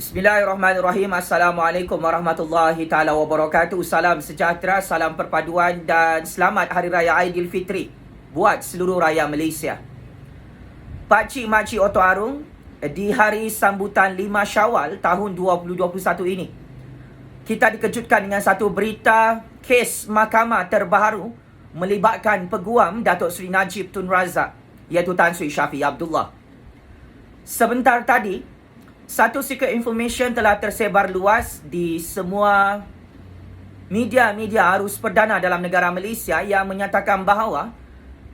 Bismillahirrahmanirrahim. Assalamualaikum warahmatullahi taala wabarakatuh. Salam sejahtera, salam perpaduan dan selamat Hari Raya Aidilfitri buat seluruh rakyat Malaysia. Pakcik makcik Oto Arung, di hari sambutan 5 Syawal tahun 2021 ini, kita dikejutkan dengan satu berita kes mahkamah terbaru melibatkan peguam Datuk Seri Najib Tun Razak, iaitu Tan Sri Shafie Abdullah. Sebentar tadi, satu secret information telah tersebar luas di semua media-media arus perdana dalam negara Malaysia yang menyatakan bahawa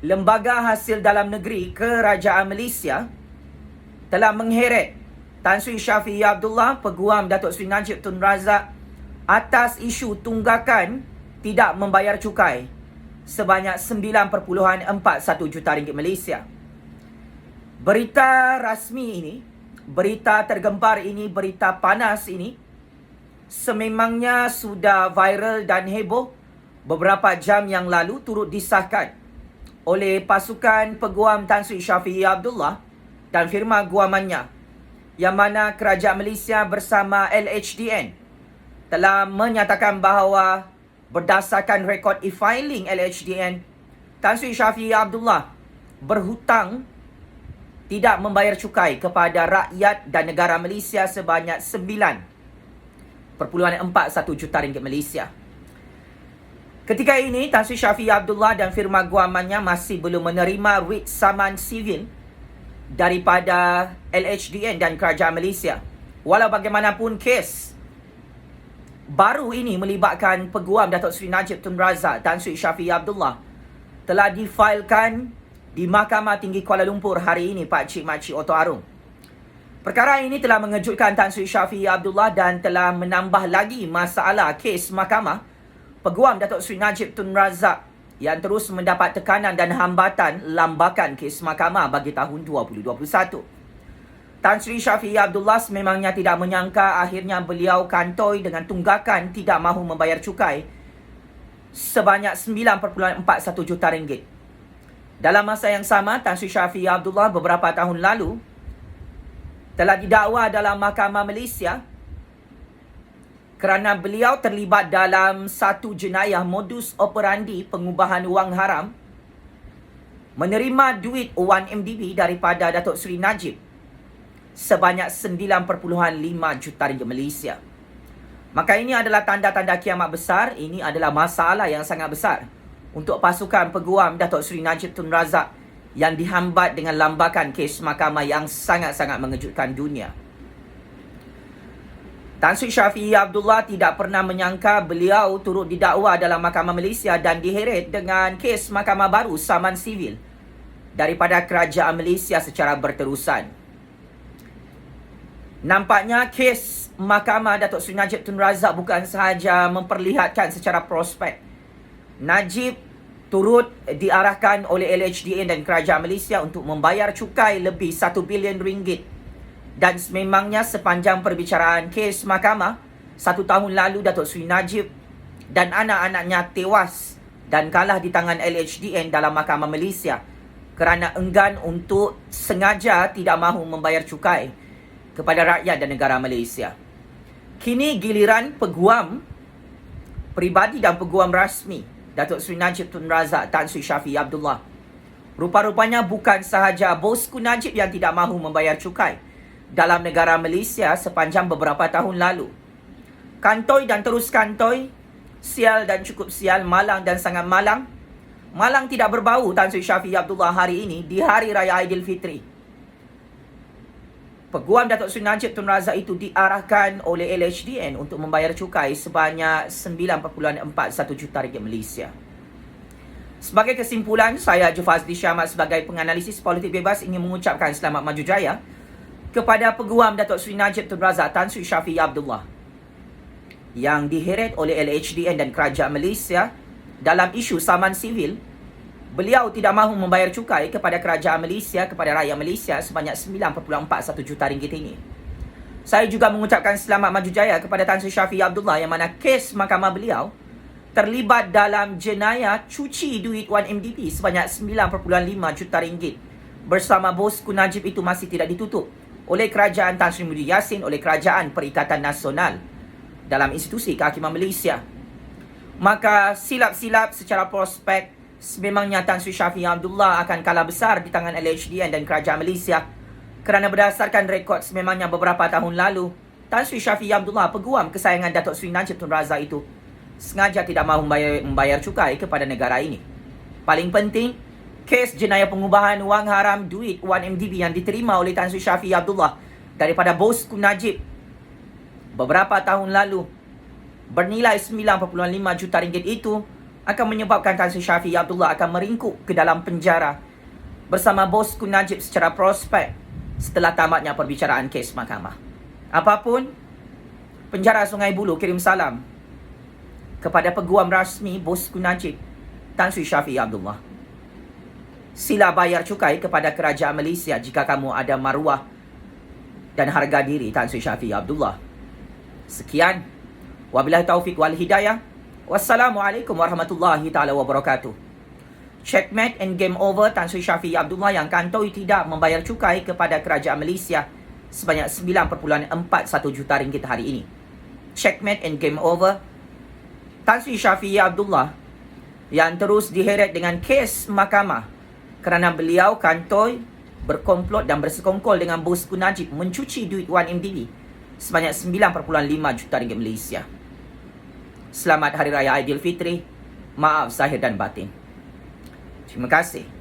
Lembaga Hasil Dalam Negeri Kerajaan Malaysia telah mengheret Tan Sri Shafie Abdullah, peguam Datuk Seri Najib Tun Razak, atas isu tunggakan tidak membayar cukai sebanyak 9.41 juta ringgit Malaysia. Berita rasmi ini, berita tergempar ini, berita panas ini sememangnya sudah viral dan heboh beberapa jam yang lalu turut disahkan oleh pasukan peguam Tan Sri Shafie Abdullah dan firma guamannya, yang mana kerajaan Malaysia bersama LHDN telah menyatakan bahawa berdasarkan rekod e-filing LHDN, Tan Sri Shafie Abdullah berhutang tidak membayar cukai kepada rakyat dan negara Malaysia sebanyak 9.41 juta ringgit Malaysia. Ketika ini, Tan Sri Shafie Abdullah dan firma guamannya masih belum menerima writ saman sivil daripada LHDN dan kerajaan Malaysia. Walau bagaimanapun, kes baru ini melibatkan peguam Datuk Seri Najib Tun Razak, Tan Sri Shafie Abdullah, telah difailkan di Mahkamah Tinggi Kuala Lumpur hari ini, Pakcik Makcik Oto Arung. Perkara ini telah mengejutkan Tan Sri Shafie Abdullah dan telah menambah lagi masalah kes mahkamah peguam Datuk Seri Najib Tun Razak yang terus mendapat tekanan dan hambatan lambakan kes mahkamah bagi tahun 2021. Tan Sri Shafie Abdullah sememangnya tidak menyangka akhirnya beliau kantoi dengan tunggakan tidak mahu membayar cukai sebanyak 9.41 juta ringgit. Dalam masa yang sama, Tan Sri Shafie Abdullah beberapa tahun lalu telah didakwa dalam Mahkamah Malaysia kerana beliau terlibat dalam satu jenayah modus operandi pengubahan wang haram, menerima duit 1MDB daripada Datuk Seri Najib sebanyak 9.5 juta ringgit Malaysia. Maka ini adalah tanda-tanda kiamat besar. Ini adalah masalah yang sangat besar untuk pasukan peguam Datuk Seri Najib Tun Razak yang dihambat dengan lambakan kes mahkamah yang sangat-sangat mengejutkan dunia. Tan Sri Shafie Abdullah tidak pernah menyangka beliau turut didakwa dalam Mahkamah Malaysia dan diheret dengan kes mahkamah baru saman sivil daripada kerajaan Malaysia secara berterusan. Nampaknya kes mahkamah Datuk Seri Najib Tun Razak bukan sahaja memperlihatkan secara prospek Najib turut diarahkan oleh LHDN dan kerajaan Malaysia untuk membayar cukai lebih 1 bilion ringgit. Dan sememangnya sepanjang perbicaraan kes mahkamah, 1 tahun lalu Datuk Seri Najib dan anak-anaknya tewas dan kalah di tangan LHDN dalam Mahkamah Malaysia kerana enggan untuk sengaja tidak mahu membayar cukai kepada rakyat dan negara Malaysia. Kini giliran peguam peribadi dan peguam rasmi Datuk Seri Najib Tun Razak, Tan Sri Shafie Abdullah, rupa-rupanya bukan sahaja bosku Najib yang tidak mahu membayar cukai dalam negara Malaysia sepanjang beberapa tahun lalu. Kantoi dan terus kantoi, sial dan cukup sial, malang dan sangat malang. Malang tidak berbau Tan Sri Shafie Abdullah hari ini di Hari Raya Aidilfitri. Peguam Datuk Seri Najib Tun Razak itu diarahkan oleh LHDN untuk membayar cukai sebanyak 9.41 juta ringgit Malaysia. Sebagai kesimpulan, saya Jufazli Syahmat sebagai penganalisis politik bebas ingin mengucapkan selamat maju jaya kepada peguam Datuk Seri Najib Tun Razak, Tan Sri Shafie Abdullah, yang diheret oleh LHDN dan kerajaan Malaysia dalam isu saman sivil. Beliau tidak mahu membayar cukai kepada kerajaan Malaysia, kepada rakyat Malaysia sebanyak 9.41 juta ringgit ini. Saya juga mengucapkan selamat maju jaya kepada Tan Sri Shafie Abdullah yang mana kes mahkamah beliau terlibat dalam jenayah cuci duit 1MDB sebanyak 9.5 juta ringgit bersama bosku Najib itu masih tidak ditutup oleh Kerajaan Tan Sri Muhyiddin Yassin, oleh Kerajaan Perikatan Nasional dalam institusi kehakiman Malaysia. Maka silap-silap secara prospek sememangnya Tan Sri Shafie Abdullah akan kalah besar di tangan LHDN dan Kerajaan Malaysia, kerana berdasarkan rekod sememangnya beberapa tahun lalu, Tan Sri Shafie Abdullah, peguam kesayangan Datuk Seri Najib Tun Razak itu, sengaja tidak mahu membayar cukai kepada negara ini. Paling penting, kes jenayah pengubahan wang haram duit 1MDB yang diterima oleh Tan Sri Shafie Abdullah daripada bosku Najib beberapa tahun lalu bernilai 9.5 juta ringgit itu akan menyebabkan Tan Sri Shafie Abdullah akan meringkuk ke dalam penjara bersama bosku Najib secara prospek setelah tamatnya perbicaraan kes mahkamah. Apapun, penjara Sungai Buloh kirim salam kepada peguam rasmi bosku Najib, Tan Sri Shafie Abdullah. Sila bayar cukai kepada Kerajaan Malaysia jika kamu ada maruah dan harga diri Tan Sri Shafie Abdullah. Sekian. Wabillahi taufiq wal hidayah. Wassalamualaikum warahmatullahi taala wabarakatuh. Checkmate and game over Tan Sri Shafie Abdullah yang kantoi tidak membayar cukai kepada Kerajaan Malaysia sebanyak 9.41 juta ringgit hari ini. Checkmate and game over. Tan Sri Shafie Abdullah yang terus diheret dengan kes mahkamah kerana beliau kantoi berkomplot dan bersekongkol dengan bosku Najib mencuci duit 1MDB sebanyak 9.5 juta ringgit Malaysia. Selamat Hari Raya Aidilfitri. Maaf zahir dan batin. Terima kasih.